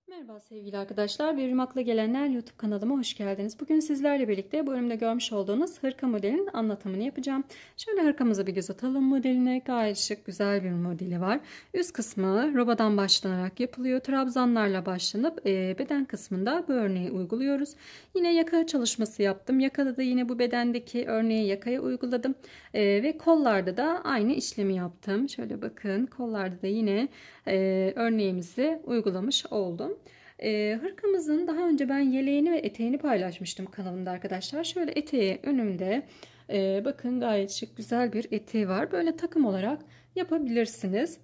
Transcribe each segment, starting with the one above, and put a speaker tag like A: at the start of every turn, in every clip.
A: Merhaba sevgili arkadaşlar, Benim Akla Gelenler YouTube kanalıma hoş geldiniz. Bugün sizlerle birlikte bu önümde görmüş olduğunuz hırka modelinin anlatımını yapacağım. Şöyle hırkamıza bir göz atalım modeline. Gayet şık, güzel bir modeli var. Üst kısmı robadan başlanarak yapılıyor. Trabzanlarla başlanıp beden kısmında bu örneği uyguluyoruz. Yine yaka çalışması yaptım. Yakada da yine bu bedendeki örneği yakaya uyguladım. Ve kollarda da aynı işlemi yaptım. Şöyle bakın, kollarda da yine örneğimizi uygulamış oldum. Hırkamızın daha önce ben yeleğini ve eteğini paylaşmıştım kanalımda arkadaşlar. Şöyle eteği önümde, bakın gayet şık güzel bir eteği var. Böyle takım olarak yapabilirsiniz.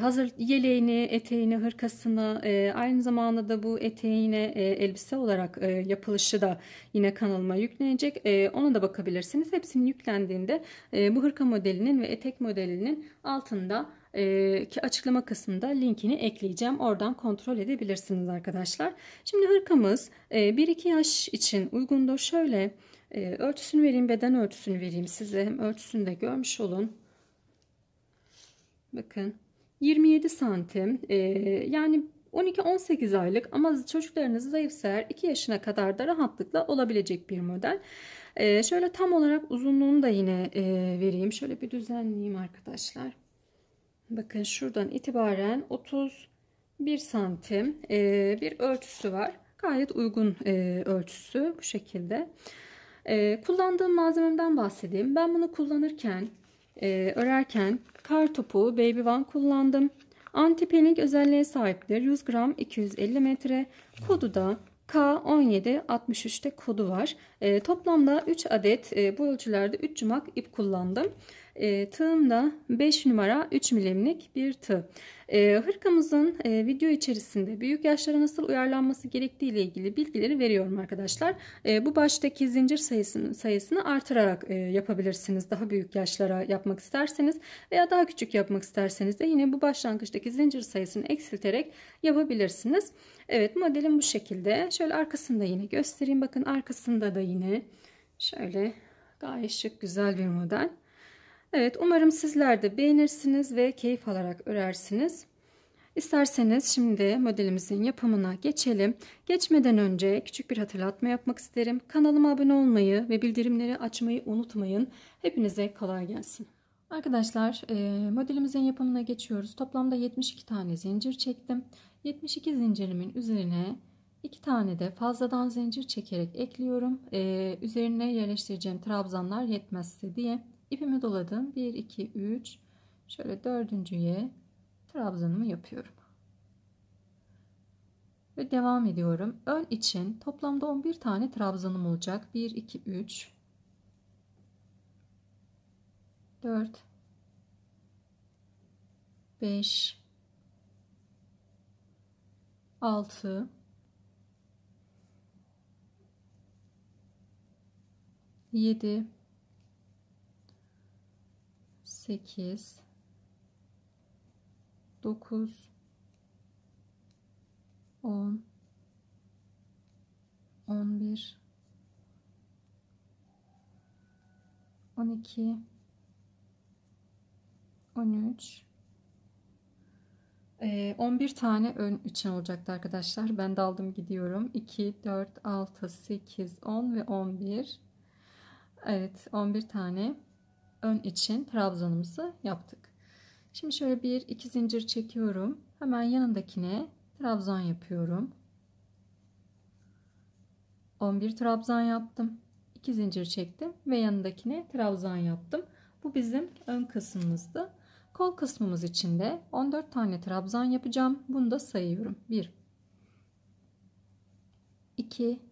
A: Hazır yeleğini, eteğini, hırkasını, aynı zamanda da bu eteğine elbise olarak yapılışı da yine kanalıma yüklenecek. Ona da bakabilirsiniz. Hepsinin yüklendiğinde bu hırka modelinin ve etek modelinin altında ki açıklama kısmında linkini ekleyeceğim. Oradan kontrol edebilirsiniz arkadaşlar. Şimdi hırkamız 1-2 yaş için uygundur. Şöyle ölçüsünü vereyim, beden ölçüsünü vereyim size. Hem ölçüsünü de görmüş olun. Bakın 27 santim, yani 12-18 aylık ama çocuklarınız zayıfsa eğer 2 yaşına kadar da rahatlıkla olabilecek bir model. Şöyle tam olarak uzunluğunu da yine vereyim. Şöyle bir düzenleyeyim arkadaşlar. Bakın şuradan itibaren 31 santim bir ölçüsü var. Gayet uygun ölçüsü bu şekilde. Kullandığım malzememden bahsedeyim. Ben bunu kullanırken örerken kar topu Baby One kullandım. Anti panik özelliğe sahiptir. 100 gram 250 metre. Kodu da K1763'te kodu var. Toplamda 3 adet bu ölçülerde 3 yumak ip kullandım. Tığım da 5 numara 3 milimlik bir tığ. Hırkamızın video içerisinde büyük yaşlara nasıl uyarlanması gerektiği ile ilgili bilgileri veriyorum arkadaşlar. Bu baştaki zincir sayısını artırarak yapabilirsiniz. Daha büyük yaşlara yapmak isterseniz veya daha küçük yapmak isterseniz de yine bu başlangıçtaki zincir sayısını eksilterek yapabilirsiniz. Evet, modelim bu şekilde. Şöyle arkasında yine göstereyim. Bakın arkasında da yine şöyle gayet şık güzel bir model. Evet, umarım sizler de beğenirsiniz ve keyif alarak örersiniz. İsterseniz şimdi modelimizin yapımına geçelim. Geçmeden önce küçük bir hatırlatma yapmak isterim. Kanalıma abone olmayı ve bildirimleri açmayı unutmayın. Hepinize kolay gelsin. Arkadaşlar, modelimizin yapımına geçiyoruz. Toplamda 72 tane zincir çektim. 72 zincirimin üzerine 2 tane de fazladan zincir çekerek ekliyorum. Üzerine yerleştireceğim trabzanlar yetmezse diye ipimi doladım. 1, 2, 3. Şöyle dördüncüye trabzanımı yapıyorum. Ve devam ediyorum. Ön için toplamda 11 tane trabzanım olacak. 1, 2, 3, 4, 5, 6, 7, 8, 9, 10, 11, 12, 13, 11 tane ön için olacaktı arkadaşlar. Ben daldım gidiyorum. 2, 4, 6, 8, 10 ve 11. Evet, 11 tane ön için trabzanımızı yaptık. Şimdi şöyle 1, 2 zincir çekiyorum. Hemen yanındakine trabzan yapıyorum. 11 trabzan yaptım. 2 zincir çektim ve yanındakine trabzan yaptım. Bu bizim ön kısmımızdı. Kol kısmımız için de 14 tane trabzan yapacağım. Bunu da sayıyorum. 1, 2,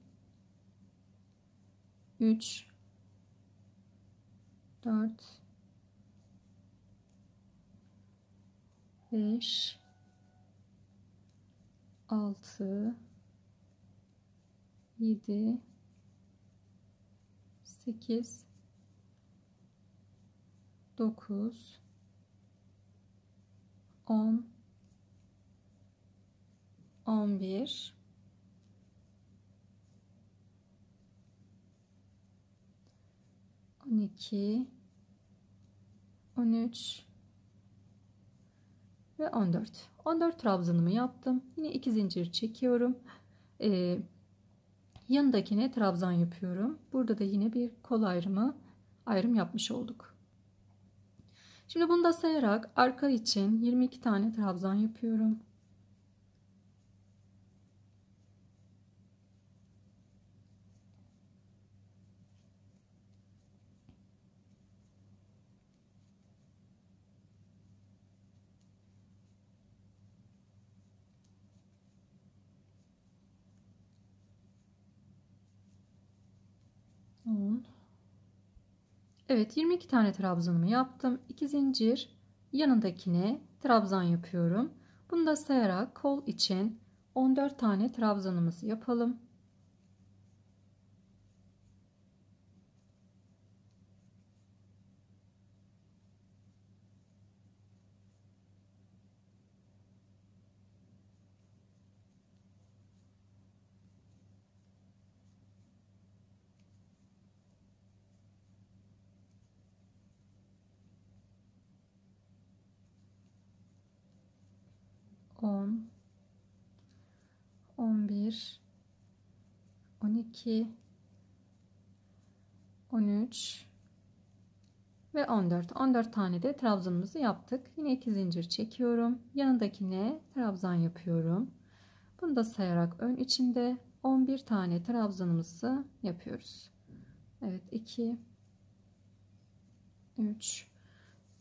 A: 3, 4, 5, 6, 7, 8, 9, 10, 11, 12, 13, ve 14. 14 trabzanımı yaptım. Yine 2 zincir çekiyorum. Yanındakine trabzan yapıyorum. Burada da yine bir kol ayrım yapmış olduk. Şimdi bunu da sayarak arka için 22 tane trabzan yapıyorum. Evet, 22 tane trabzanımı yaptım. 2 zincir yanındakine trabzan yapıyorum. Bunu da sayarak kol için 14 tane trabzanımızı yapalım. On, 11, 12, 13 ve 14. 14 tane de trabzanımızı yaptık. Yine 2 zincir çekiyorum. Yanındakine trabzan yapıyorum. Bunu da sayarak ön içinde 11 tane trabzanımızı yapıyoruz. Evet, 2, 3,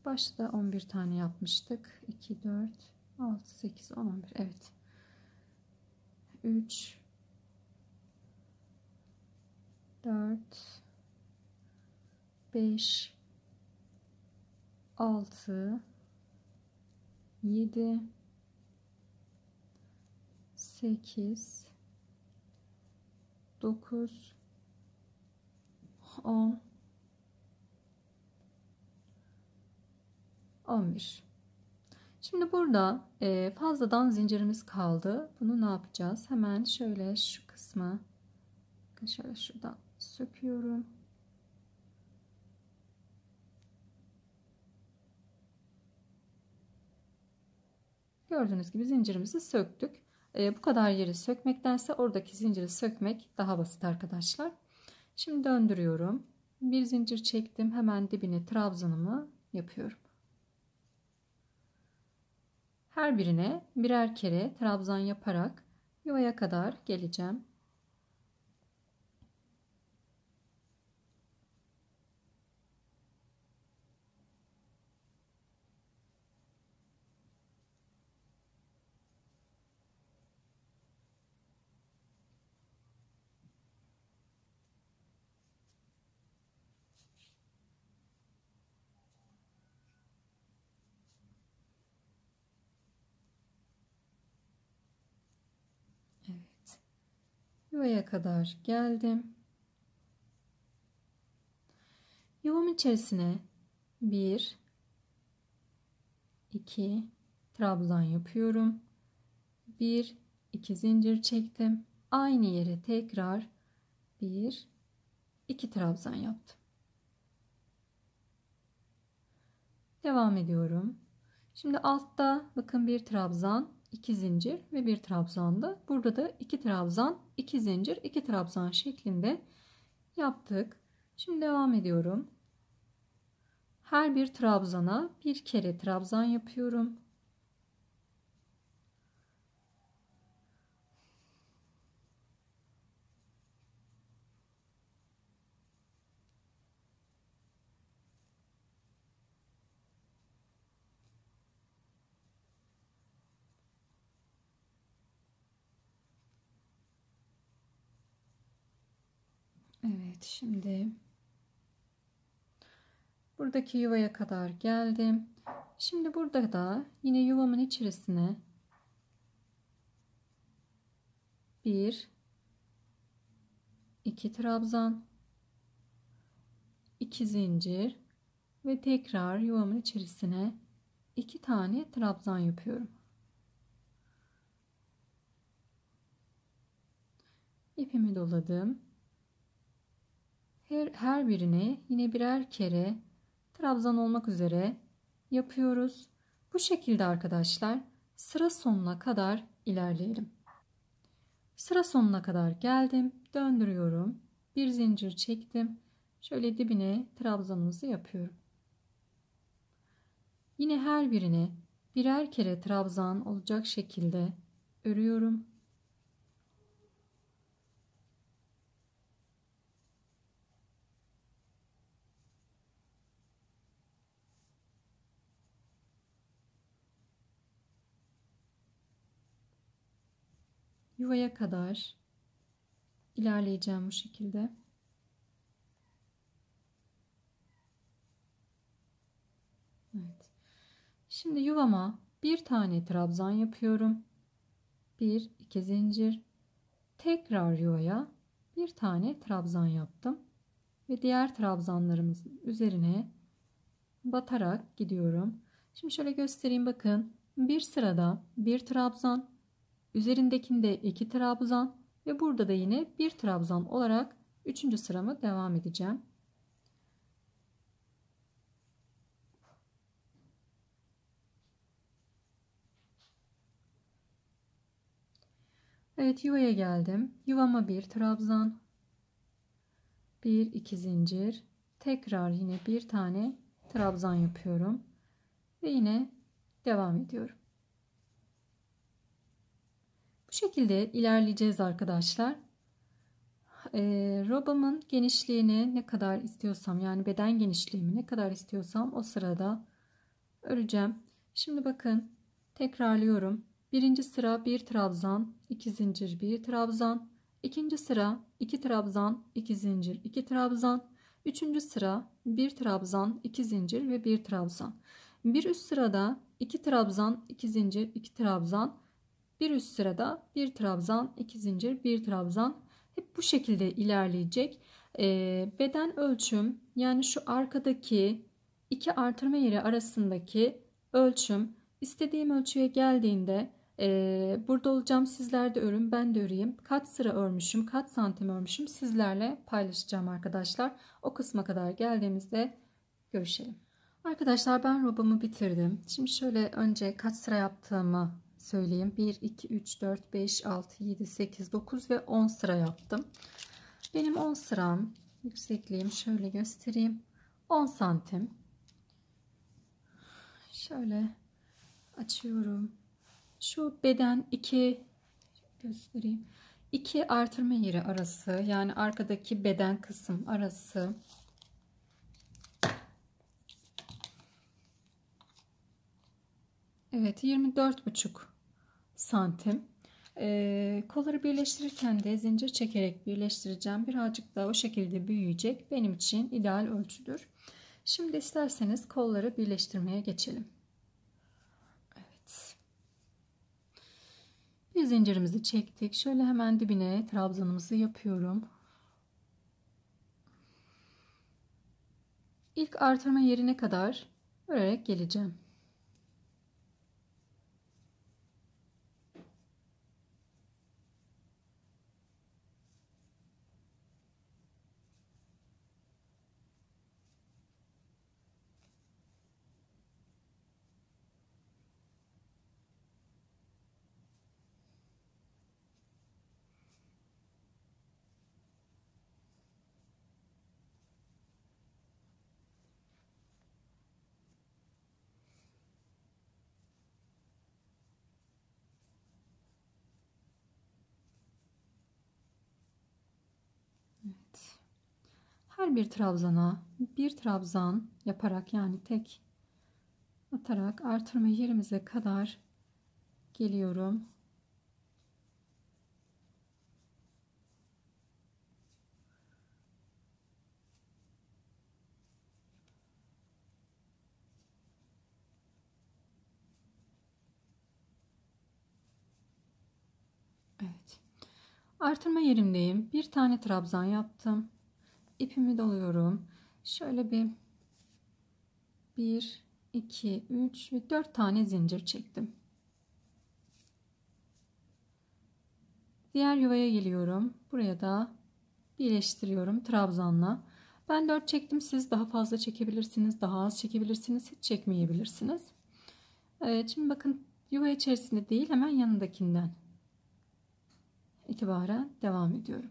A: başta 11 tane yapmıştık. 2, 4, 6, 8, 10, 11. Evet. 3, 4, 5, 6, 7, 8, 9, 10, 11. Şimdi burada fazladan zincirimiz kaldı. Bunu ne yapacağız? Hemen şöyle şu kısmı şöyle şuradan söküyorum. Gördüğünüz gibi zincirimizi söktük. Bu kadar yeri sökmektense oradaki zinciri sökmek daha basit arkadaşlar. Şimdi döndürüyorum. Bir zincir çektim. Hemen dibine trabzanımı yapıyorum. Her birine birer kere trabzan yaparak yuvaya kadar geleceğim. Evet. Yuvaya kadar geldim. Yuvamın içerisine 1, 2 trabzan yapıyorum. 1, 2 zincir çektim. Aynı yere tekrar 1, 2 trabzan yaptım. Devam ediyorum. Şimdi altta bakın bir trabzan, 2 zincir ve bir trabzandı. Burada da 2 trabzan, 2 zincir, 2 trabzan şeklinde yaptık. Şimdi devam ediyorum. Her bir trabzana bir kere trabzan yapıyorum. Evet, şimdi buradaki yuvaya kadar geldim. Şimdi burada da yine yuvamın içerisine 1, 2 trabzan, 2 zincir ve tekrar yuvamın içerisine 2 tane trabzan yapıyorum. İpimi doladım. Her birine yine birer kere trabzan olmak üzere yapıyoruz. Bu şekilde arkadaşlar sıra sonuna kadar ilerleyelim. Sıra sonuna kadar geldim. Döndürüyorum. Bir zincir çektim. Şöyle dibine trabzanımızı yapıyorum. Yine her birine birer kere trabzan olacak şekilde örüyorum. Yuvaya kadar ilerleyeceğim bu şekilde. Evet. Şimdi yuvama bir tane trabzan yapıyorum. 1 2 zincir. Tekrar yuvaya bir tane trabzan yaptım ve diğer trabzanlarımızın üzerine batarak gidiyorum. Şimdi şöyle göstereyim, bakın. Bir sırada bir trabzan, üzerindekinde 2 trabzan ve burada da yine bir trabzan olarak 3. sıramı devam edeceğim. Evet, yuvaya geldim. Yuvama bir trabzan, 1 2 zincir, tekrar yine bir tane trabzan yapıyorum ve yine devam ediyorum. Bu şekilde ilerleyeceğiz arkadaşlar. Robamın genişliğini ne kadar istiyorsam, yani beden genişliğimi ne kadar istiyorsam o sırada öreceğim. Şimdi bakın, tekrarlıyorum. Birinci sıra bir trabzan, 2 zincir, bir trabzan. İkinci sıra 2 trabzan, 2 zincir, 2 trabzan. Üçüncü sıra bir trabzan, 2 zincir ve bir trabzan. Bir üst sırada 2 trabzan, 2 zincir, 2 trabzan. Bir üst sırada bir trabzan, 2 zincir, bir trabzan. Hep bu şekilde ilerleyecek. Beden ölçüm, yani şu arkadaki iki artırma yeri arasındaki ölçüm, istediğim ölçüye geldiğinde burada olacağım, sizler de örün, ben de öreyim. Kaç sıra örmüşüm, kaç santim örmüşüm sizlerle paylaşacağım arkadaşlar. O kısma kadar geldiğimizde görüşelim. Arkadaşlar, ben robamı bitirdim. Şimdi şöyle önce kaç sıra yaptığımı söyleyeyim. 1 2 3 4 5 6 7 8 9 ve 10 sıra yaptım. Benim 10 sıram, yüksekliğim şöyle göstereyim, 10 santim. Şöyle açıyorum. Şu beden 2 göstereyim. 2 artırma yeri arası, yani arkadaki beden kısım arası. Evet, 24,5 santim. Kolları birleştirirken de zincir çekerek birleştireceğim. Birazcık daha o şekilde büyüyecek. Benim için ideal ölçüdür. Şimdi isterseniz kolları birleştirmeye geçelim. Evet. Bir zincirimizi çektik. Şöyle hemen dibine trabzanımızı yapıyorum. İlk artırma yerine kadar örerek geleceğim. Evet. Her bir trabzana bir trabzan yaparak, yani tek atarak artırma yerimize kadar geliyorum. Evet. Artırma yerimdeyim. Bir tane trabzan yaptım. İpimi doluyorum. Şöyle bir 1 2 3 ve 4 tane zincir çektim. Diğer yuvaya geliyorum. Buraya da birleştiriyorum trabzanla. Ben 4 çektim. Siz daha fazla çekebilirsiniz, daha az çekebilirsiniz, hiç çekmeyebilirsiniz. Evet, şimdi bakın yuva içerisinde değil, hemen yanındakinden itibaren devam ediyorum.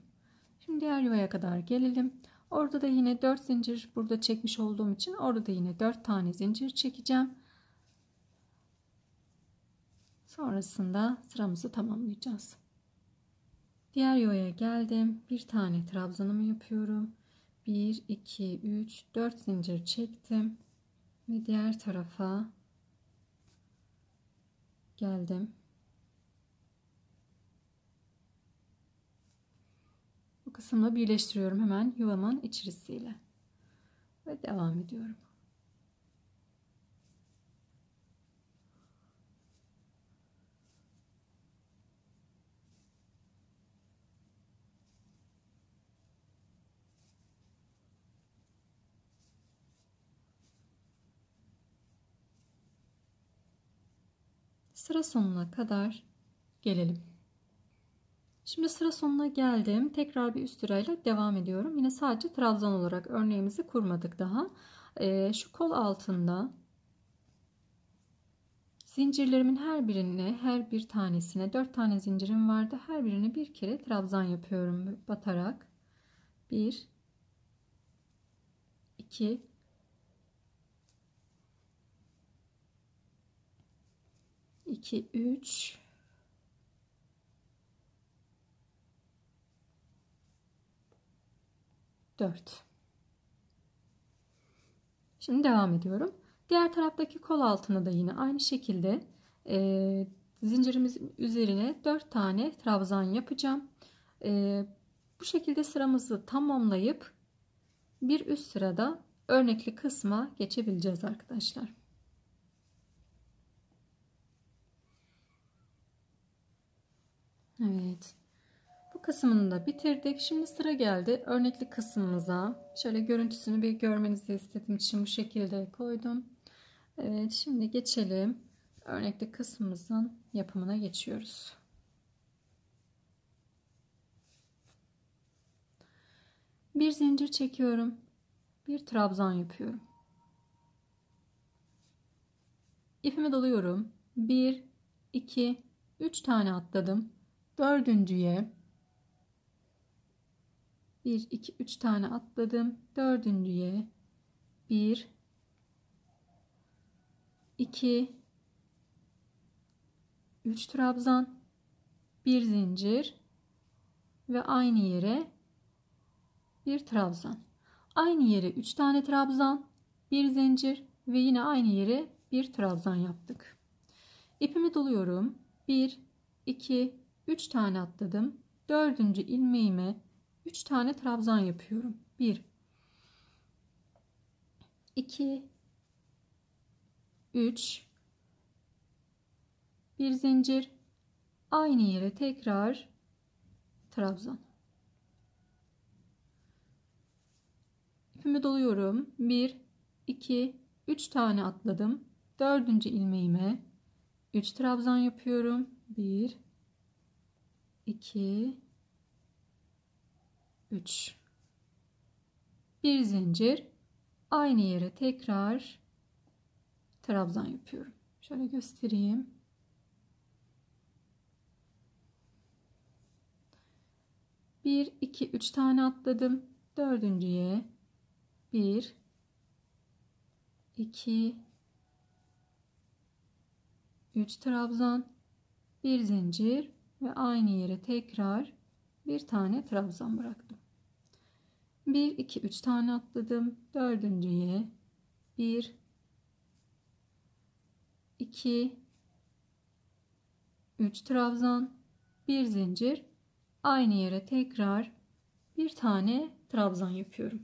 A: Şimdi diğer yuvaya kadar gelelim. Orada da yine 4 zincir burada çekmiş olduğum için orada da yine 4 tane zincir çekeceğim. Sonrasında sıramızı tamamlayacağız. Diğer yuvaya geldim. Bir tane trabzanımı yapıyorum. 1, 2, 3, 4 zincir çektim. Ve diğer tarafa geldim. Bu kısımla birleştiriyorum hemen yuvamın içerisiyle. Ve devam ediyorum. Sıra sonuna kadar gelelim. Şimdi sıra sonuna geldim. Tekrar bir üst sırayla devam ediyorum. Yine sadece trabzan olarak örneğimizi kurmadık daha. Şu kol altında zincirlerimin her bir tanesine 4 tane zincirim vardı. Her birine bir kere trabzan yapıyorum batarak. 1, 2, 2, 3, 4. Şimdi devam ediyorum. Diğer taraftaki kol altına da yine aynı şekilde zincirimizin üzerine 4 tane trabzan yapacağım. Bu şekilde sıramızı tamamlayıp bir üst sırada örnekli kısma geçebileceğiz arkadaşlar. Evet. Bu kısmını da bitirdik. Şimdi sıra geldi örnekli kısmımıza. Şöyle görüntüsünü bir görmenizi istediğim için bu şekilde koydum. Evet, şimdi geçelim. Örnekli kısmımızın yapımına geçiyoruz. Bir zincir çekiyorum. Bir trabzan yapıyorum. İpimi doluyorum. 1, 2, 3 tane atladım. Dördüncüye 1, 2, 3 tane atladım. Dördüncüye 1, 2, 3 trabzan, bir zincir ve aynı yere bir trabzan. Aynı yere 3 tane trabzan, bir zincir ve yine aynı yere bir trabzan yaptık. İpimi doluyorum. 1, 2, 3 tane atladım. Dördüncü ilmeğime 3 tane trabzan yapıyorum. 1, 2, 3, bir zincir, aynı yere tekrar trabzan. İpimi doluyorum. 1, 2, 3 tane atladım. Dördüncü ilmeğime 3 trabzan yapıyorum. 1, 2, 3. Bir zincir, aynı yere tekrar trabzan yapıyorum. Şöyle göstereyim. 1, 2, 3 tane atladım. Dördüncüye 1, 2, 3 trabzan, bir zincir ve aynı yere tekrar bir tane trabzan bıraktım. 1, 2, 3 tane atladım. Dördüncüye 1, 2, 3 trabzan, bir zincir, aynı yere tekrar bir tane trabzan yapıyorum.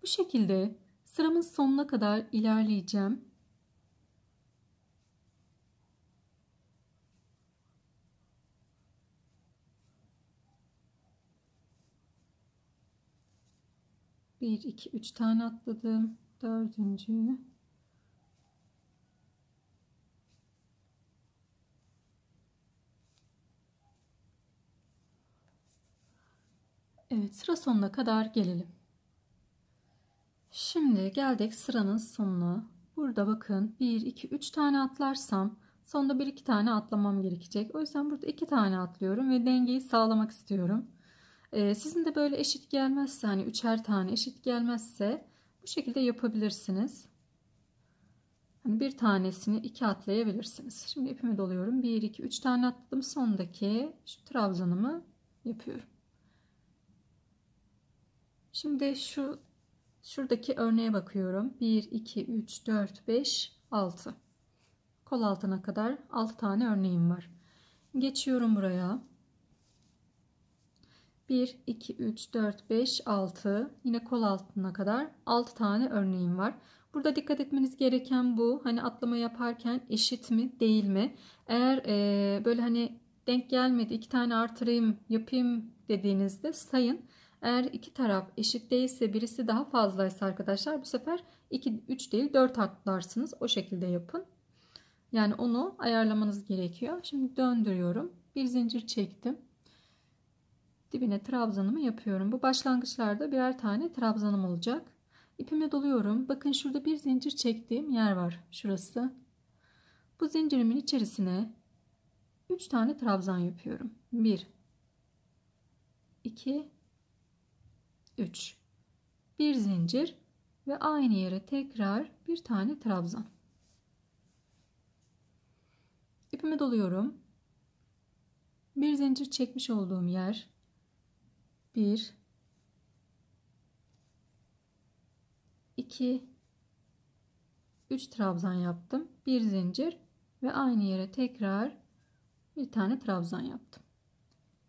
A: Bu şekilde sıramın sonuna kadar ilerleyeceğim. Bir, iki, üç tane atladım. Dördüncü. Evet, sıra sonuna kadar gelelim. Şimdi geldik sıranın sonuna. Burada bakın 1, 2, 3 tane atlarsam sonunda 1, 2 tane atlamam gerekecek. O yüzden burada 2 tane atlıyorum ve dengeyi sağlamak istiyorum. Sizin de böyle eşit gelmezse, hani 3'er tane eşit gelmezse bu şekilde yapabilirsiniz. Hani bir tanesini 2 atlayabilirsiniz. Şimdi ipimi doluyorum. 1, 2, 3 tane atladım. Sondaki şu trabzanımı yapıyorum. Şimdi şuradaki örneğe bakıyorum. 1, 2, 3, 4, 5, 6. Kol altına kadar 6 tane örneğim var. Geçiyorum buraya. 1, 2, 3, 4, 5, 6. Yine kol altına kadar 6 tane örneğim var. Burada dikkat etmeniz gereken bu. Hani atlama yaparken eşit mi değil mi? Eğer böyle hani denk gelmedi, 2 tane artırayım yapayım dediğinizde sayın. Eğer iki taraf eşit değilse, birisi daha fazlaysa arkadaşlar, bu sefer 2, 3 değil 4 atlarsınız. O şekilde yapın. Yani onu ayarlamanız gerekiyor. Şimdi döndürüyorum. Bir zincir çektim. Dibine trabzanımı yapıyorum. Bu başlangıçlarda birer tane trabzanım olacak. İpime doluyorum. Bakın şurada bir zincir çektiğim yer var. Şurası. Bu zincirimin içerisine 3 tane trabzan yapıyorum. 1, 2, 3. Bir zincir ve aynı yere tekrar bir tane trabzan. İpime doluyorum. Bir zincir çekmiş olduğum yer. 1, 2, 3 trabzan yaptım. Bir zincir ve aynı yere tekrar bir tane trabzan yaptım.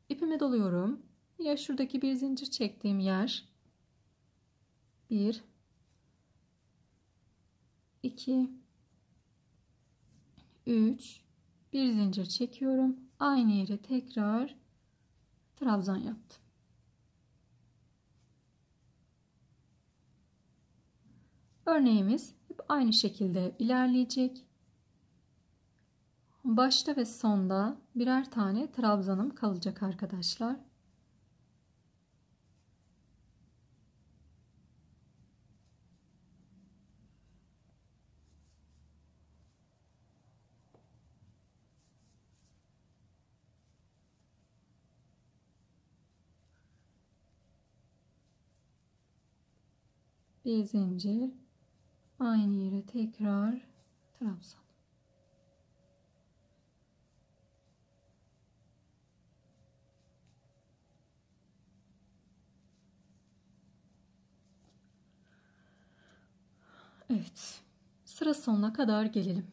A: İpime doluyorum. Yine şuradaki bir zincir çektiğim yer. 1, 2, 3, bir zincir çekiyorum. Aynı yere tekrar trabzan yaptım. Örneğimiz hep aynı şekilde ilerleyecek. Başta ve sonda birer tane trabzanım kalacak arkadaşlar. Bir zincir, aynı yere tekrar trabzan. Evet, sıra sonuna kadar gelelim.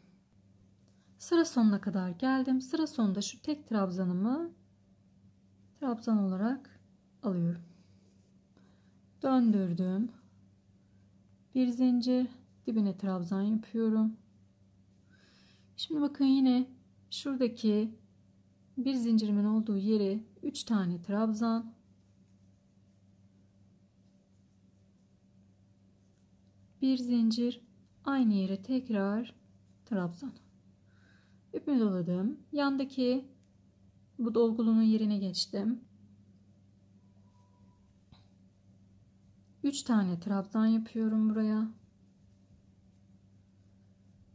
A: Sıra sonuna kadar geldim. Sıra sonunda şu tek trabzanımı trabzan olarak alıyorum. Döndürdüm. Bir zincir, dibine trabzan yapıyorum. Şimdi bakın yine şuradaki bir zincirimin olduğu yere 3 tane trabzan. Bir zincir, aynı yere tekrar trabzan. İpimi doladım. Yandaki bu dolgulunun yerine geçtim. 3 tane trabzan yapıyorum buraya.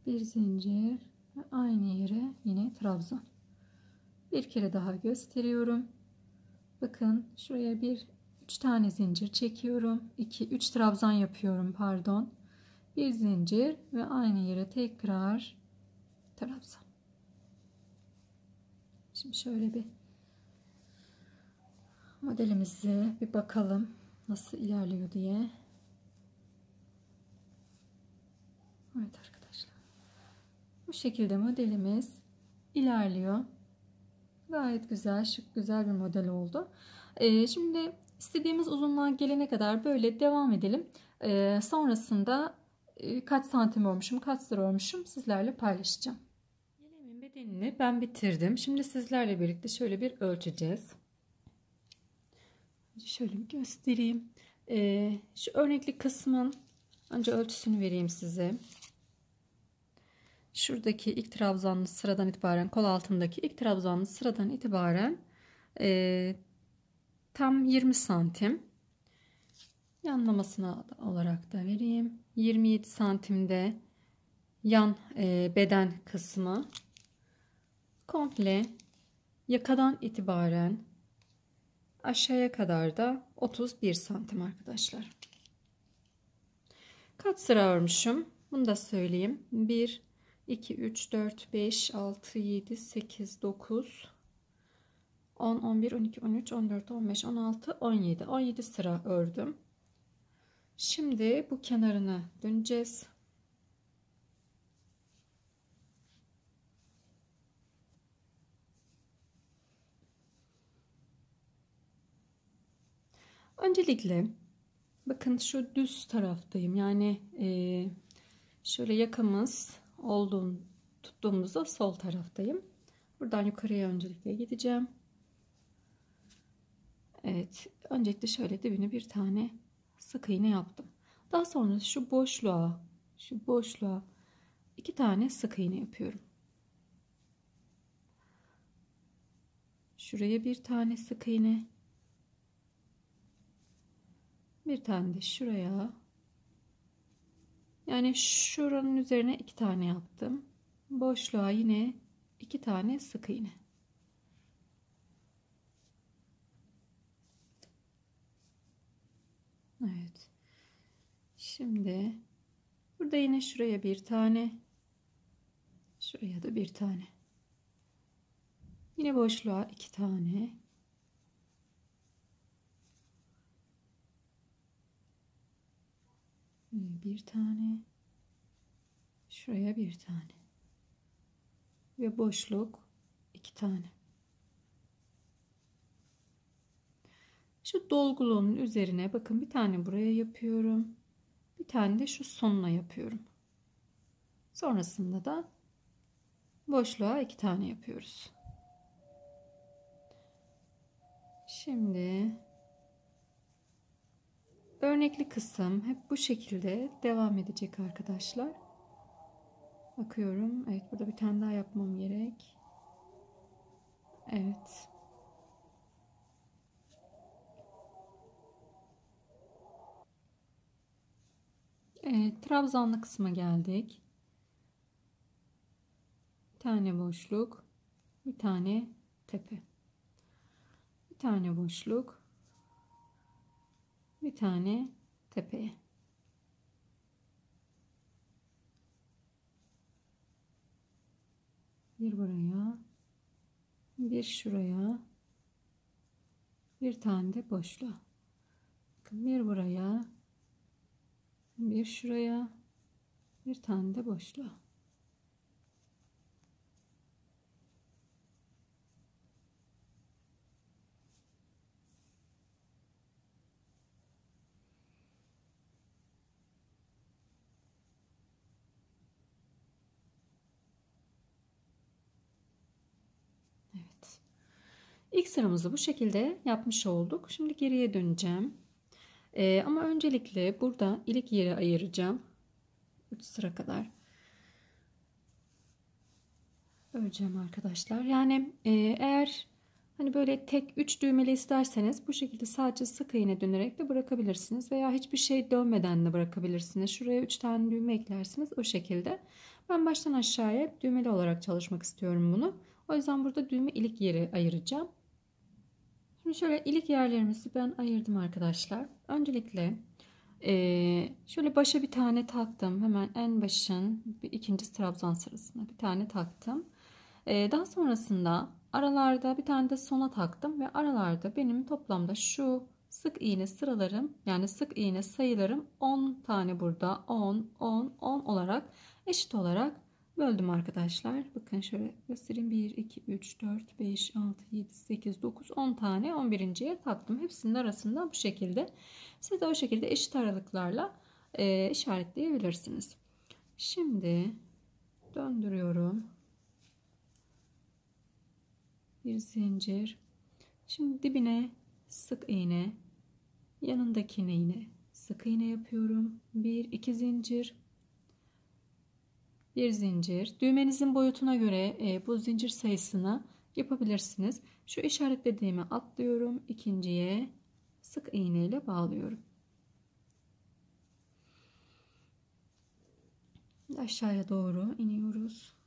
A: Bir zincir ve aynı yere yine trabzan. Bir kere daha gösteriyorum. Bakın şuraya 3 tane zincir çekiyorum. 2, 3 trabzan yapıyorum pardon. Bir zincir ve aynı yere tekrar trabzan. Şimdi şöyle bir modelimize bir bakalım nasıl ilerliyor diye. Evet arkadaşlar. Bu şekilde modelimiz ilerliyor. Gayet güzel, şık, güzel bir model oldu. Şimdi istediğimiz uzunluğa gelene kadar böyle devam edelim. Sonrasında kaç santim olmuşum, kaç sıra olmuşum sizlerle paylaşacağım. Yeleğimin bedenini ben bitirdim. Şimdi sizlerle birlikte şöyle bir ölçeceğiz. Şöyle bir göstereyim. Şu örnekli kısmın önce ölçüsünü vereyim size. Şuradaki ilk trabzanlı sıradan itibaren, kol altındaki ilk trabzanlı sıradan itibaren tam 20 santim. Yanlamasına olarak da vereyim. 27 santimde yan beden kısmı komple yakadan itibaren aşağıya kadar da 31 santim arkadaşlar. Kaç sıra örmüşüm? Bunu da söyleyeyim. 1, 2, 3, 4, 5, 6, 7, 8, 9, 10, 11, 12, 13, 14, 15, 16, 17. 17 sıra ördüm. Şimdi bu kenarına döneceğiz. Öncelikle bakın şu düz taraftayım. Yani şöyle yakamız tuttuğumuzda sol taraftayım. Buradan yukarıya öncelikle gideceğim. Evet, öncelikle şöyle dibine bir tane sık iğne yaptım. Daha sonra şu boşluğa 2 tane sık iğne yapıyorum. Şuraya bir tane sık iğne. Bir tane de şuraya. Yani şuranın üzerine 2 tane yaptım. Boşluğa yine 2 tane sık iğne. Evet. Şimdi burada yine şuraya bir tane. Şuraya da bir tane. Yine boşluğa 2 tane. Bir tane. Şuraya bir tane. Ve boşluk 2 tane. Şu dolguluğun üzerine bakın bir tane buraya yapıyorum. Bir tane de şu sonuna yapıyorum. Sonrasında da boşluğa 2 tane yapıyoruz. Şimdi örnekli kısım hep bu şekilde devam edecek arkadaşlar. Bakıyorum. Evet, burada bir tane daha yapmam gerek. Evet. Evet, trabzanlı kısma geldik. Bir tane boşluk, bir tane tepe. Bir tane boşluk, bir tane tepeye. Bir buraya, bir şuraya, bir tane de boşluğa. Bir buraya, bir şuraya, bir tane de boşluğa. Evet. İlk sıramızı bu şekilde yapmış olduk. Şimdi geriye döneceğim. Ama öncelikle burada ilik yeri ayıracağım. 3 sıra kadar öreceğim arkadaşlar. Yani eğer hani böyle tek 3 düğmeli isterseniz bu şekilde sadece sık iğne dönerek de bırakabilirsiniz. Veya hiçbir şey dönmeden de bırakabilirsiniz. Şuraya 3 tane düğme eklersiniz o şekilde. Ben baştan aşağıya düğmeli olarak çalışmak istiyorum bunu. O yüzden burada düğme ilik yeri ayıracağım. Şimdi şöyle ilik yerlerimizi ben ayırdım arkadaşlar. Öncelikle şöyle başa bir tane taktım. Hemen en başın ikinci trabzan sırasına bir tane taktım. Daha sonrasında aralarda bir tane de sona taktım ve aralarda benim toplamda şu sık iğne sıralarım, yani sık iğne sayılarım 10 tane burada, 10 10 10 olarak eşit olarak böldüm arkadaşlar. Bakın şöyle göstereyim. 1 2 3 4 5 6 7 8 9 10 tane 11.'ye taktım. Hepsinin arasında bu şekilde. Siz de o şekilde eşit aralıklarla işaretleyebilirsiniz. Şimdi döndürüyorum. Bir zincir. Şimdi dibine sık iğne, yanındakine yine sık iğne yapıyorum. 1 2 zincir. Bir zincir. Düğmenizin boyutuna göre bu zincir sayısını yapabilirsiniz. Şu işaretlediğimi atlıyorum. İkinciye sık iğne ile bağlıyorum. Aşağıya doğru iniyoruz.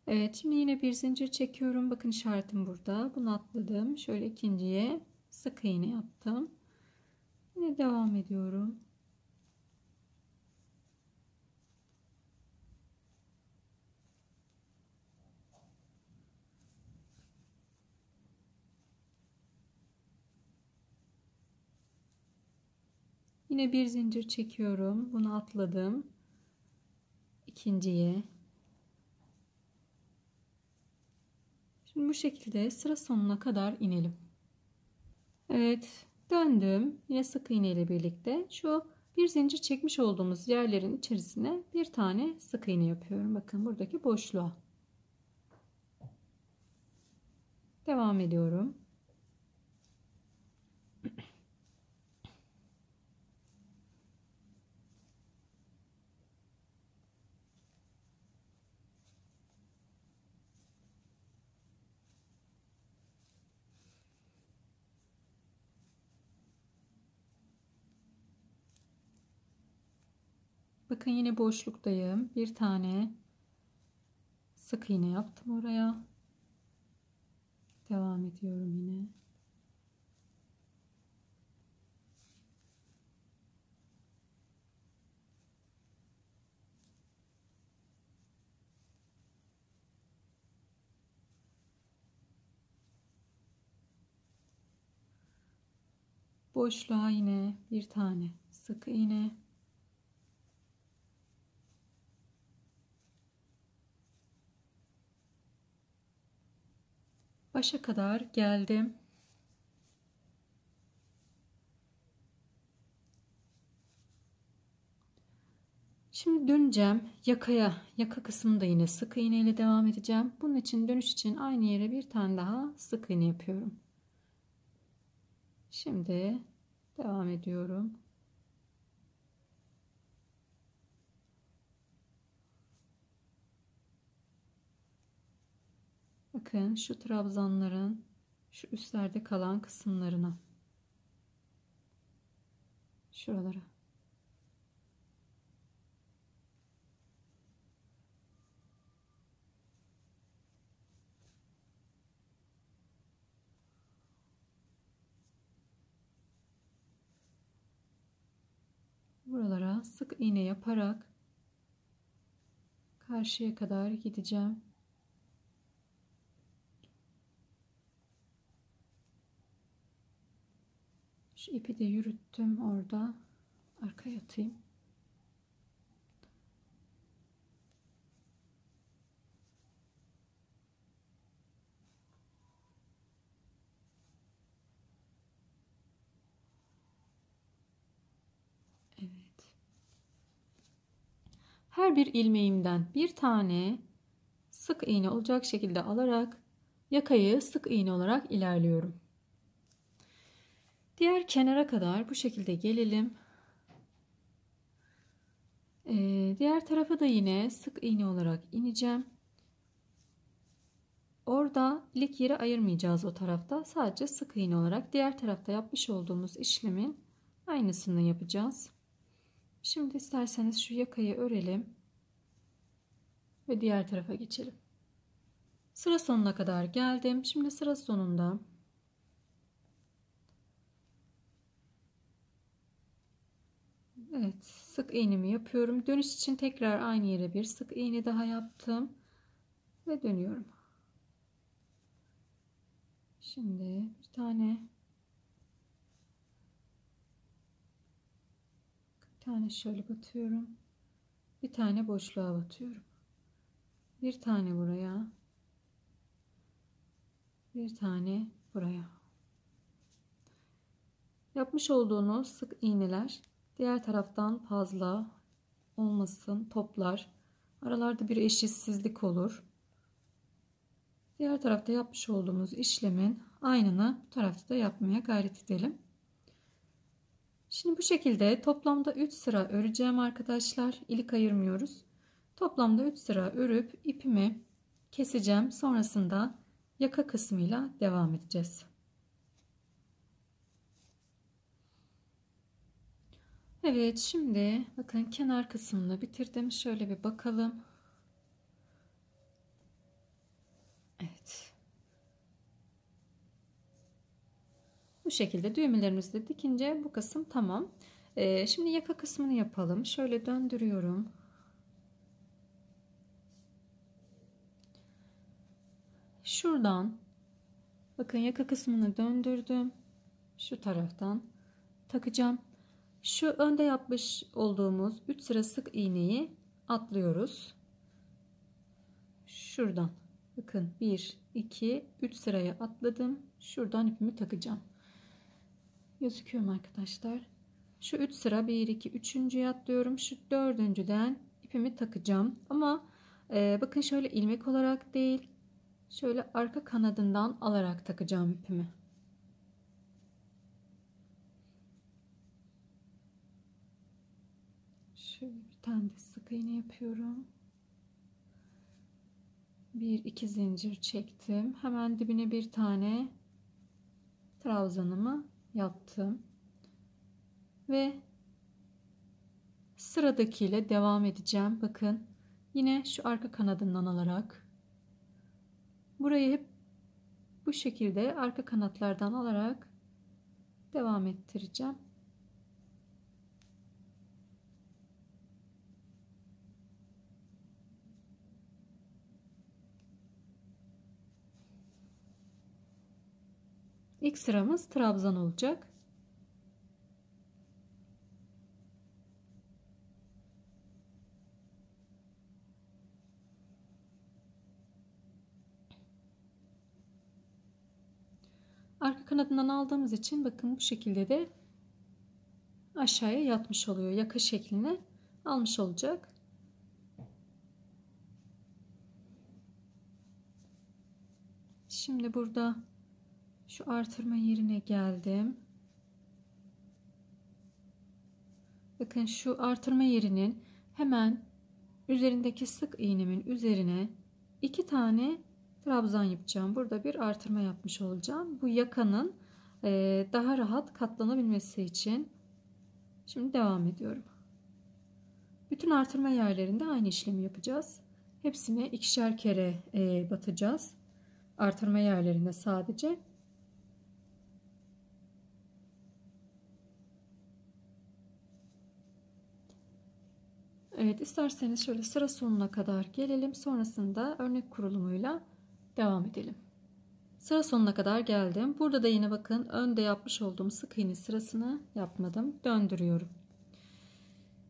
A: Evet, şimdi yine bir zincir çekiyorum. Bakın işaretim burada. Bunu atladım. Şöyle ikinciye sık iğne yaptım. Yine devam ediyorum. Yine bir zincir çekiyorum. Bunu atladım. İkinciye. Şimdi bu şekilde sıra sonuna kadar inelim. Evet, döndüm. Yine sık iğne ile birlikte şu bir zincir çekmiş olduğumuz yerlerin içerisine bir tane sık iğne yapıyorum. Bakın buradaki boşluğa. Devam ediyorum. Bakın yine boşluktayım. Bir tane sık iğne yaptım oraya. Devam ediyorum yine. Boşluğa yine bir tane sık iğne. Başa kadar geldim. Şimdi döneceğim. Yaka kısmında yine sık iğne ile devam edeceğim. Bunun için dönüş için aynı yere bir tane daha sık iğne yapıyorum. Şimdi devam ediyorum. Bakın şu trabzanların şu üstlerde kalan kısımlarına. Şuralara. Buralara sık iğne yaparak karşıya kadar gideceğim. Şu ipi de yürüttüm orada. Arkaya atayım. Evet. Her bir ilmeğimden bir tane sık iğne olacak şekilde alarak yakayı sık iğne olarak ilerliyorum. Diğer kenara kadar bu şekilde gelelim. Diğer tarafa da yine sık iğne olarak ineceğim. Orada ilik yeri ayırmayacağız o tarafta. Sadece sık iğne olarak diğer tarafta yapmış olduğumuz işlemin aynısını yapacağız. Şimdi isterseniz şu yakayı örelim ve diğer tarafa geçelim. Sıra sonuna kadar geldim. Şimdi sıra sonunda evet, sık iğnemi yapıyorum. Dönüş için tekrar aynı yere bir sık iğne daha yaptım ve dönüyorum. Şimdi bir tane şöyle batıyorum. Bir tane boşluğa batıyorum. Bir tane buraya. Bir tane buraya. Yapmış olduğunuz sık iğneler diğer taraftan fazla olmasın, toplar. Aralarda bir eşitsizlik olur. Diğer tarafta yapmış olduğumuz işlemin aynını bu tarafta da yapmaya gayret edelim. Şimdi bu şekilde toplamda 3 sıra öreceğim arkadaşlar. İlik ayırmıyoruz. Toplamda 3 sıra örüp ipimi keseceğim. Sonrasında yaka kısmıyla devam edeceğiz. Evet, şimdi bakın kenar kısmını bitirdim. Şöyle bir bakalım. Evet. Bu şekilde düğmelerimizi de dikince bu kısım tamam. Şimdi yaka kısmını yapalım. Şöyle döndürüyorum. Şuradan bakın yaka kısmını döndürdüm. Şu taraftan takacağım. Şu önde yapmış olduğumuz 3 sıra sık iğneyi atlıyoruz. Şuradan bakın 1 2 3 sıraya atladım. Şuradan ipimi takacağım. Gözüküyor mu arkadaşlar? Şu 3 sıra 1 2 3.'ye atlıyorum. Şu 4.'den ipimi takacağım. Ama bakın şöyle ilmek olarak değil, şöyle arka kanadından alarak takacağım ipimi. Şöyle bir tane de sık iğne yapıyorum. 1 2 zincir çektim. Hemen dibine bir tane trabzanımı yaptım. Ve sıradakiyle devam edeceğim. Bakın yine şu arka kanadından alarak burayı hep bu şekilde arka kanatlardan alarak devam ettireceğim. İlk sıramız trabzan olacak. Arka kanadından aldığımız için bakın bu şekilde de aşağıya yatmış oluyor. Yaka şeklini almış olacak. Şimdi burada şu artırma yerine geldim. Bakın şu artırma yerinin hemen üzerindeki sık iğnemin üzerine 2 tane trabzan yapacağım. Burada bir artırma yapmış olacağım. Bu yakanın daha rahat katlanabilmesi için. Şimdi devam ediyorum. Bütün artırma yerlerinde aynı işlemi yapacağız. Hepsine ikişer kere batacağız. Artırma yerlerinde sadece. Evet, isterseniz şöyle sıra sonuna kadar gelelim. Sonrasında örnek kurulumuyla devam edelim. Sıra sonuna kadar geldim. Burada da yine bakın önde yapmış olduğum sık iğne sırasını yapmadım. Döndürüyorum.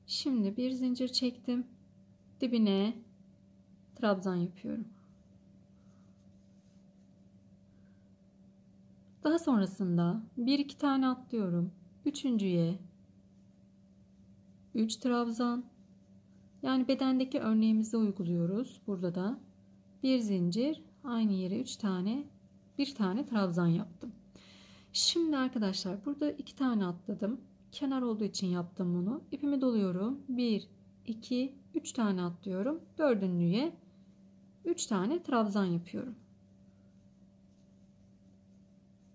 A: Şimdi bir zincir çektim. Dibine trabzan yapıyorum. Daha sonrasında 1-2 tane atlıyorum. Üçüncüye 3 trabzan. Yani bedendeki örneğimizi uyguluyoruz. Burada da bir zincir, aynı yere 3 tane, bir tane trabzan yaptım. Şimdi arkadaşlar burada 2 tane atladım. Kenar olduğu için yaptım bunu. İpimi doluyorum. 1 2 3 tane atlıyorum. Dördüncüye 3 tane trabzan yapıyorum.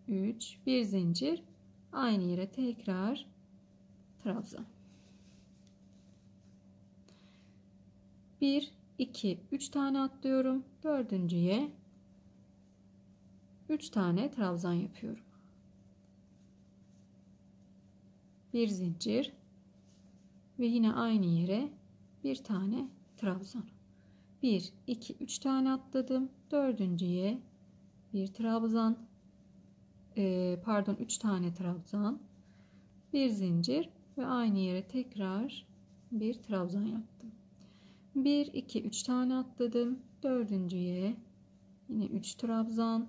A: 3 bir zincir, aynı yere tekrar trabzan. 1 2 3 tane atlıyorum. Dördüncüye 3 tane trabzan yapıyorum. Bir zincir ve yine aynı yere bir tane trabzan. 1 2 3 tane atladım. Dördüncüye bir trabzan, 3 tane trabzan, bir zincir ve aynı yere tekrar bir trabzan yaptım. 1 2 3 tane atladım. Dördüncüye yine 3 trabzan,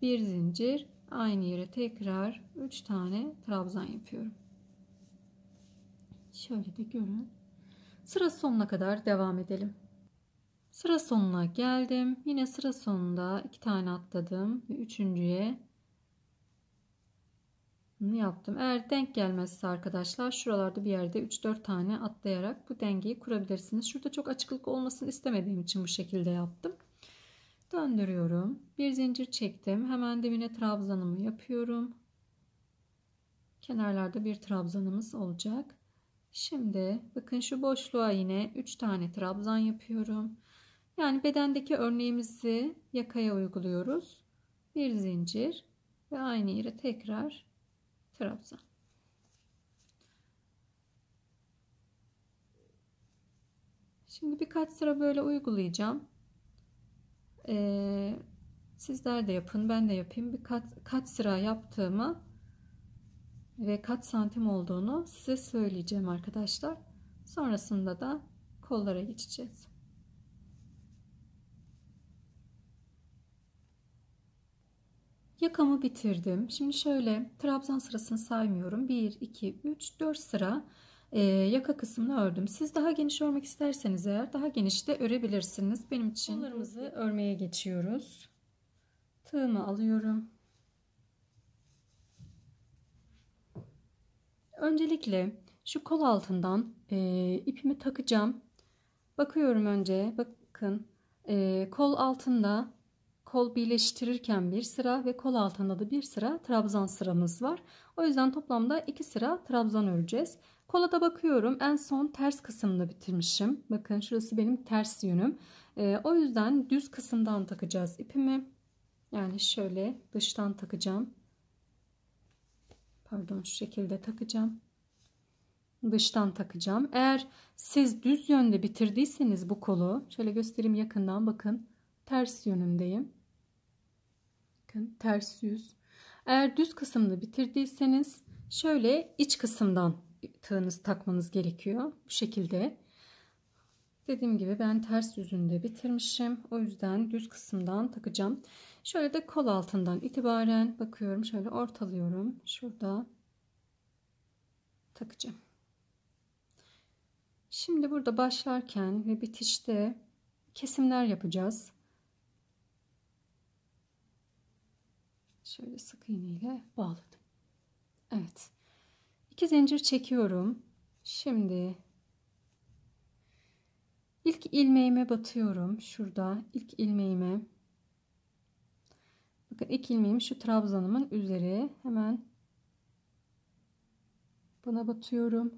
A: bir zincir, aynı yere tekrar 3 tane trabzan yapıyorum. Şöyle de görün. Sıra sonuna kadar devam edelim. Sıra sonuna geldim. Yine sıra sonunda 2 tane atladım ve üçüncüye yaptım. Eğer denk gelmezse arkadaşlar şuralarda bir yerde 3-4 tane atlayarak bu dengeyi kurabilirsiniz. Şurada çok açıklık olmasını istemediğim için bu şekilde yaptım. Döndürüyorum. Bir zincir çektim. Hemen dibine trabzanımı yapıyorum. Kenarlarda bir trabzanımız olacak. Şimdi bakın şu boşluğa yine 3 tane trabzan yapıyorum. Yani bedendeki örneğimizi yakaya uyguluyoruz. Bir zincir ve aynı yere tekrar trabzan. Şimdi birkaç sıra böyle uygulayacağım. Sizler de yapın, ben de yapayım. Kaç sıra yaptığımı ve kaç santim olduğunu size söyleyeceğim arkadaşlar. Sonrasında da kollara geçeceğiz. Yakamı bitirdim. Şimdi şöyle trabzan sırasını saymıyorum. 1, 2, 3, 4 sıra yaka kısmını ördüm. Siz daha geniş örmek isterseniz eğer daha geniş de örebilirsiniz. Benim için kollarımızı örmeye geçiyoruz. Tığımı alıyorum. Öncelikle şu kol altından ipimi takacağım. Bakıyorum önce. Bakın kol altında kol birleştirirken bir sıra ve kol altında da bir sıra trabzan sıramız var. O yüzden toplamda 2 sıra trabzan öreceğiz. Kola da bakıyorum. En son ters kısımda bitirmişim. Bakın şurası benim ters yönüm. O yüzden düz kısımdan takacağız ipimi. Yani şöyle dıştan takacağım. Pardon, şu şekilde takacağım. Dıştan takacağım. Eğer siz düz yönde bitirdiyseniz bu kolu şöyle göstereyim yakından, bakın ters yönündeyim. Bakın ters yüz. Eğer düz kısımda bitirdiyseniz şöyle iç kısımdan tığınızı takmanız gerekiyor. Bu şekilde. Dediğim gibi ben ters yüzünde bitirmişim. O yüzden düz kısımdan takacağım. Şöyle de kol altından itibaren bakıyorum. Şöyle ortalıyorum. Şurada takacağım. Şimdi burada başlarken ve bitişte kesimler yapacağız. Şöyle sık iğne ile bağladım. Evet. 2 zincir çekiyorum. Şimdi ilk ilmeğime batıyorum. Şurada ilk ilmeğime. Bakın ilk ilmeğim şu trabzanımın üzeri. Hemen buna batıyorum.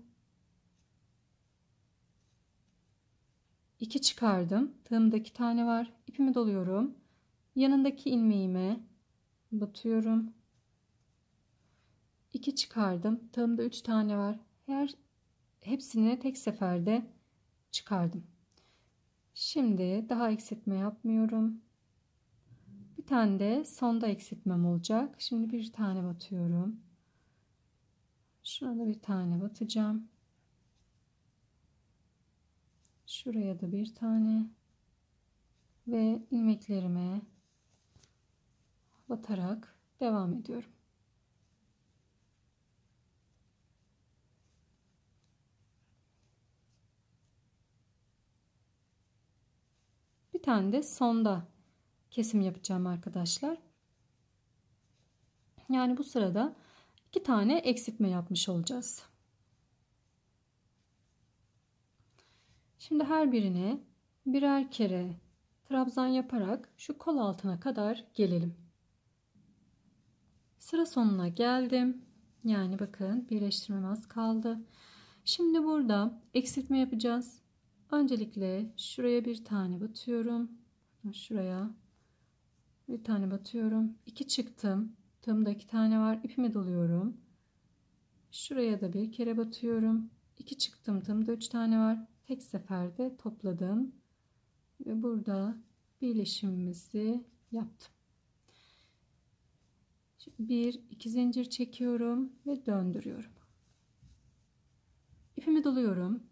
A: 2 çıkardım. Tığımda 2 tane var. İpimi doluyorum. Yanındaki ilmeğime batıyorum. 2 çıkardım. Tığımda 3 tane var. Hepsini tek seferde çıkardım. Şimdi daha eksiltme yapmıyorum. Bir tane de sonda eksiltmem olacak. Şimdi bir tane batıyorum. Şuna da bir tane batacağım. Şuraya da bir tane ve ilmeklerime batarak devam ediyorum. Bir tane de sonda kesim yapacağım arkadaşlar. Yani bu sırada 2 tane eksiltme yapmış olacağız. Şimdi her birine birer kere trabzan yaparak şu kol altına kadar gelelim. Sıra sonuna geldim. Yani bakın birleştirmem az kaldı. Şimdi burada eksiltme yapacağız. Öncelikle şuraya bir tane batıyorum. Şuraya bir tane batıyorum. 2 çıktım. Tığımda 2 tane var. İpimi doluyorum. Şuraya da bir kere batıyorum. 2 çıktım. Tığımda 3 tane var. Tek seferde topladım. Ve burada birleşimimizi yaptım. 1-2 zincir çekiyorum ve döndürüyorum. İpimi doluyorum.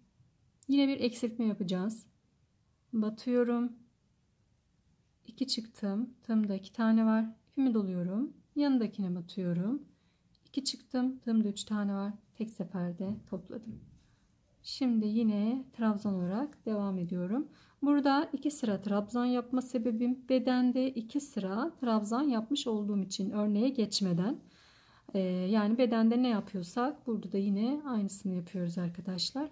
A: Yine bir eksiltme yapacağız. Batıyorum. 2 çıktım. Tığımda 2 tane var. İpimi doluyorum. Yanındakine batıyorum. 2 çıktım. Tığımda 3 tane var. Tek seferde topladım. Şimdi yine trabzan olarak devam ediyorum. Burada 2 sıra trabzan yapma sebebim bedende 2 sıra trabzan yapmış olduğum için örneğe geçmeden Yani bedende ne yapıyorsak burada da yine aynısını yapıyoruz arkadaşlar.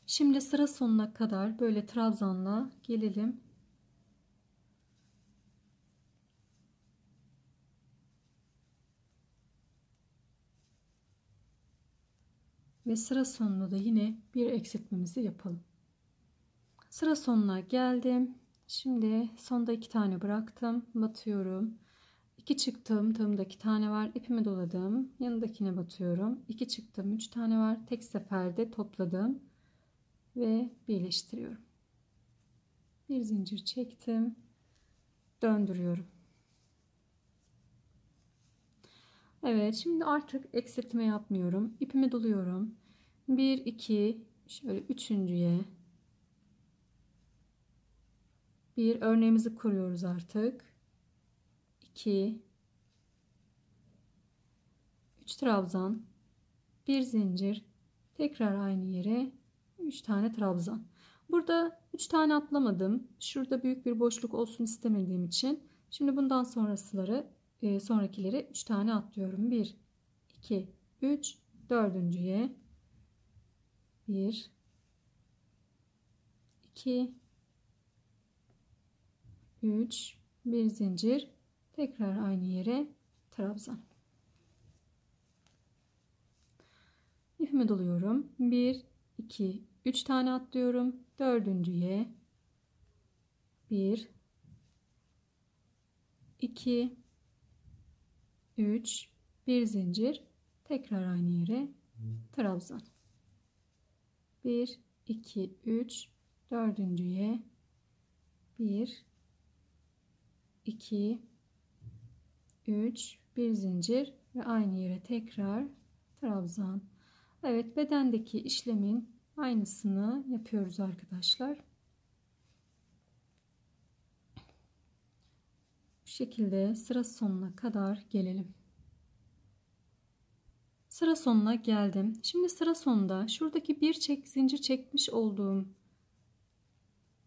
A: Şimdi sıra sonuna kadar böyle trabzanla gelelim. Ve sıra sonunda da yine bir eksiltmemizi yapalım. Sıra sonuna geldim. Şimdi sonda 2 tane bıraktım. Batıyorum. 2 çıktım. Tığımda 2 tane var. İpimi doladım. Yanındakine batıyorum. 2 çıktım. 3 tane var. Tek seferde topladım. Ve birleştiriyorum. Bir zincir çektim. Döndürüyorum. Evet, şimdi artık eksiltme yapmıyorum. İpimi doluyorum. 1 2 şöyle üçüncüye bir örneğimizi kuruyoruz artık. 2 3 trabzan, bir zincir, tekrar aynı yere 3 tane trabzan. Burada 3 tane atlamadım. Şurada büyük bir boşluk olsun istemediğim için. Şimdi bundan sonrakileri 3 tane atlıyorum. 1 2 3 dördüncüye 1 2 3 bir zincir, tekrar aynı yere trabzan. İpimi doluyorum. 1 2 3 tane atlıyorum. Dördüncüye 1 2 3 bir zincir, tekrar aynı yere trabzan. 1 2 3 dördüncüye 1 2 3 bir zincir ve aynı yere tekrar trabzan. Evet, bedendeki işlemin aynısını yapıyoruz arkadaşlar. Bu şekilde sıra sonuna kadar gelelim. Sıra sonuna geldim. Şimdi sıra sonunda şuradaki bir zincir çekmiş olduğum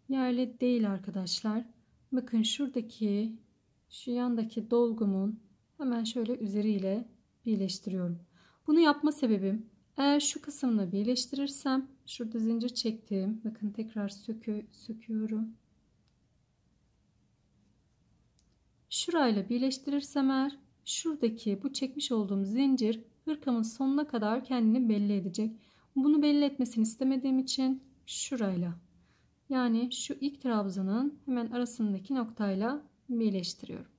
A: yerle değil arkadaşlar. Bakın şuradaki şu yandaki dolgumun hemen şöyle üzeriyle birleştiriyorum. Bunu yapma sebebim, eğer şu kısmını birleştirirsem şurada zincir çektiğim, bakın tekrar söküyorum. Şurayla birleştirirsem eğer şuradaki bu çekmiş olduğum zincir hırkamın sonuna kadar kendini belli edecek. Bunu belli etmesini istemediğim için şurayla, yani şu ilk trabzanın hemen arasındaki noktayla birleştiriyorum.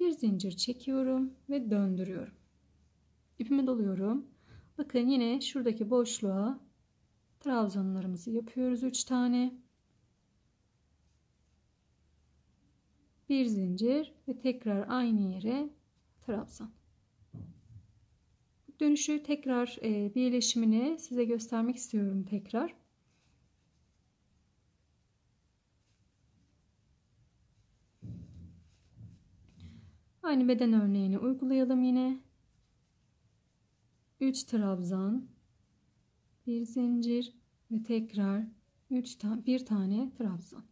A: Bir zincir çekiyorum ve döndürüyorum. İpimi doluyorum. Bakın yine şuradaki boşluğa trabzanlarımızı yapıyoruz 3 tane. Bir zincir ve tekrar aynı yere trabzan. Dönüşü tekrar birleşimini size göstermek istiyorum tekrar. Aynı beden örneğini uygulayalım yine. 3 trabzan, bir zincir ve tekrar bir tane trabzan.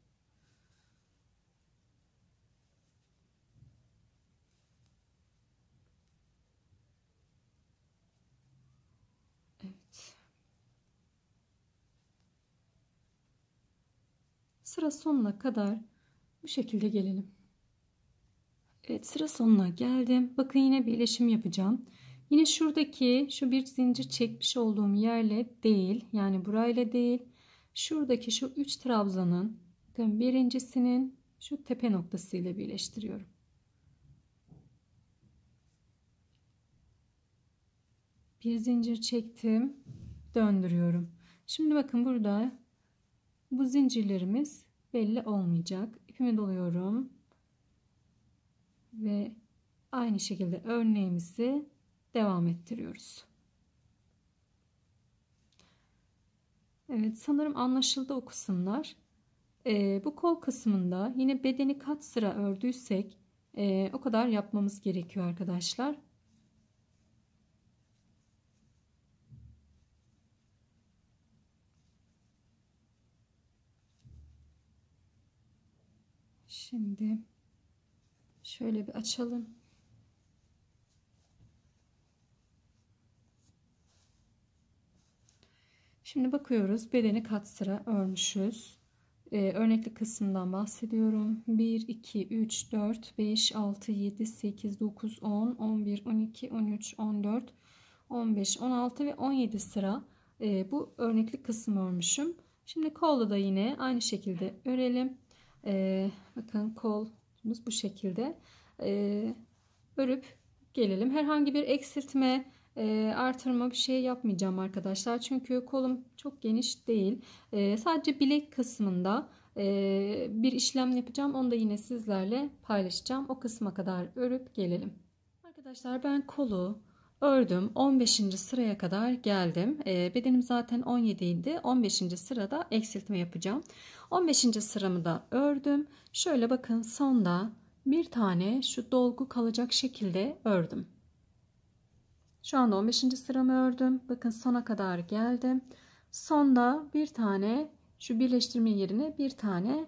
A: Evet. Sıra sonuna kadar bu şekilde gelelim. Evet, sıra sonuna geldim. Bakın yine birleşim yapacağım. Yine şuradaki şu bir zincir çekmiş olduğum yerle değil, yani burayla değil, şuradaki şu 3 trabzanın bakın birincisinin şu tepe noktası ile birleştiriyorum. Bir zincir çektim, döndürüyorum. Şimdi bakın burada bu zincirlerimiz belli olmayacak. İpimi doluyorum ve aynı şekilde örneğimizi devam ettiriyoruz. Evet, sanırım anlaşıldı o kısımlar. Bu kol kısmında yine bedeni kaç sıra ördüysek o kadar yapmamız gerekiyor arkadaşlar. Şimdi şöyle bir açalım. Şimdi bakıyoruz. Bedeni kaç sıra örmüşüz? Örnekli kısmından bahsediyorum. 1, 2, 3, 4, 5, 6, 7, 8, 9, 10, 11, 12, 13, 14, 15, 16 ve 17 sıra bu örnekli kısmı örmüşüm. Şimdi kolda da yine aynı şekilde örelim. Bakın kolumuz bu şekilde. Örüp gelelim. Herhangi bir eksiltme, artırma bir şey yapmayacağım arkadaşlar. Çünkü kolum çok geniş değil. Sadece bilek kısmında bir işlem yapacağım. Onu da yine sizlerle paylaşacağım. O kısma kadar örüp gelelim. Arkadaşlar ben kolu ördüm. 15. sıraya kadar geldim. Bedenim zaten 17 idi. 15. sırada eksiltme yapacağım. 15. sıramı da ördüm. Şöyle bakın, sonda bir tane şu dolgu kalacak şekilde ördüm. Şu anda 15. sıramı ördüm. Bakın sona kadar geldim. Sonda bir tane şu birleştirme yerine bir tane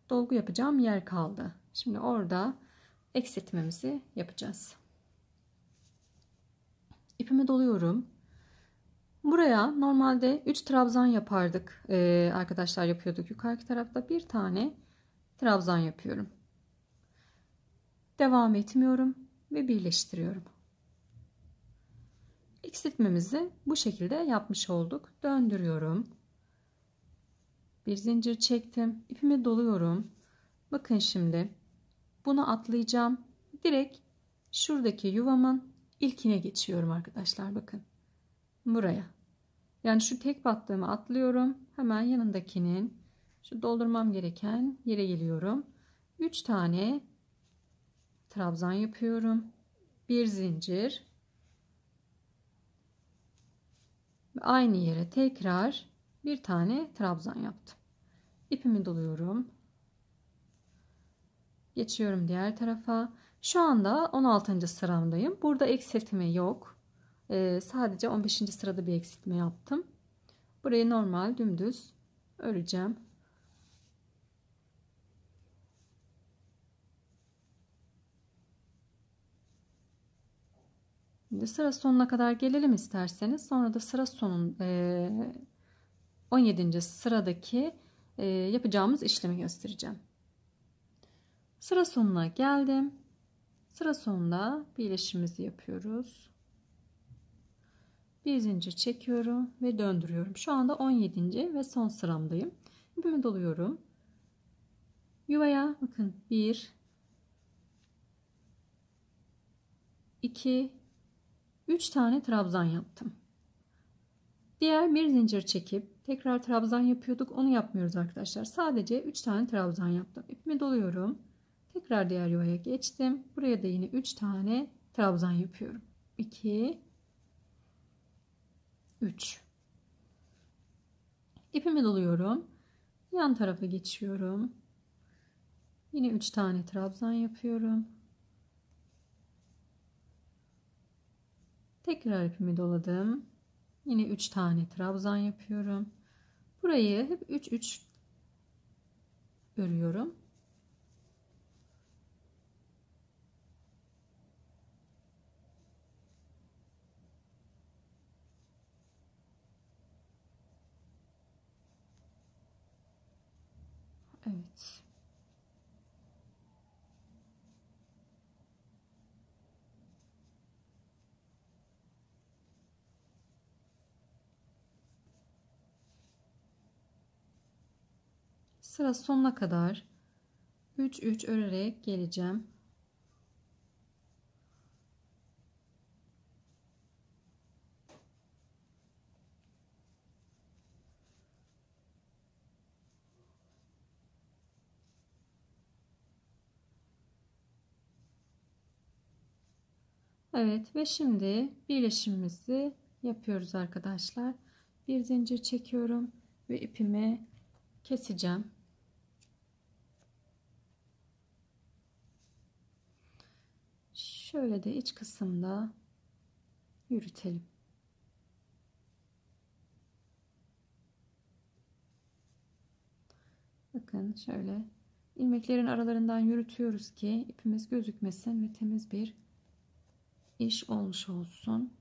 A: dolgu yapacağım yer kaldı. Şimdi orada eksiltmemizi yapacağız. İpimi doluyorum. Buraya normalde 3 trabzan yapardık. Arkadaşlar yapıyorduk. Yukarıki tarafta bir tane trabzan yapıyorum. Devam etmiyorum ve birleştiriyorum. Eksiltmemizi bu şekilde yapmış olduk. Döndürüyorum. Bir zincir çektim. İpimi doluyorum. Bakın şimdi bunu atlayacağım. Direkt şuradaki yuvamın ilkine geçiyorum arkadaşlar. Bakın buraya. Yani şu tek battığımı atlıyorum. Hemen yanındakinin şu doldurmam gereken yere geliyorum. 3 tane trabzan yapıyorum. Bir zincir. Ve aynı yere tekrar bir tane trabzan yaptım. İpimi doluyorum. Geçiyorum diğer tarafa. Şu anda 16. sıramdayım. Burada eksiltme yok. Sadece 15. sırada bir eksiltme yaptım. Burayı normal dümdüz öreceğim. Şimdi sıra sonuna kadar gelelim isterseniz. Sonra da sıra sonun 17. sıradaki yapacağımız işlemi göstereceğim. Sıra sonuna geldim. Sıra sonunda birleşimimizi yapıyoruz. Bir zincir çekiyorum ve döndürüyorum. Şu anda 17. ve son sıramdayım. İpimi doluyorum. Yuvaya bakın 1 2 3 tane trabzan yaptım. Diğer bir zincir çekip tekrar trabzan yapıyorduk. Onu yapmıyoruz arkadaşlar. Sadece 3 tane trabzan yaptım. İpimi doluyorum. Tekrar diğer yuvaya geçtim. Buraya da yine 3 tane trabzan yapıyorum. 2 3. İpimi doluyorum. Yan tarafa geçiyorum. Yine 3 tane trabzan yapıyorum. Tekrar ipimi doladım. Yine 3 tane trabzan yapıyorum. Burayı hep 3 3 örüyorum. Evet. Sıra sonuna kadar 3 3 örerek geleceğim. Evet ve şimdi birleşimimizi yapıyoruz arkadaşlar. Bir zincir çekiyorum ve ipimi keseceğim. Şöyle de iç kısımda yürütelim. Bakın şöyle ilmeklerin aralarından yürütüyoruz ki ipimiz gözükmesin ve temiz bir iş olmuş olsun.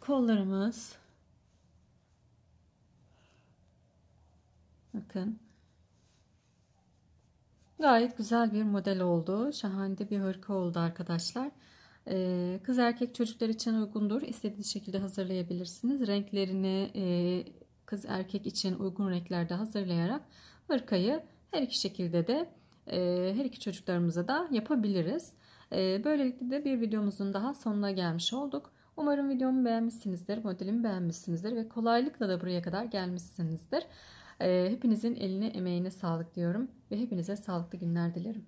A: kollarımız. Bakın. Gayet güzel bir model oldu. Şahane bir hırka oldu arkadaşlar. Kız erkek çocuklar için uygundur. İstediğiniz şekilde hazırlayabilirsiniz. Renklerini kız erkek için uygun renklerde hazırlayarak hırkayı her iki şekilde de her iki çocuklarımıza da yapabiliriz. Böylelikle de bir videomuzun daha sonuna gelmiş olduk. Umarım videomu beğenmişsinizdir, modelimi beğenmişsinizdir ve kolaylıkla da buraya kadar gelmişsinizdir. Hepinizin eline emeğine sağlık diyorum ve hepinize sağlıklı günler dilerim.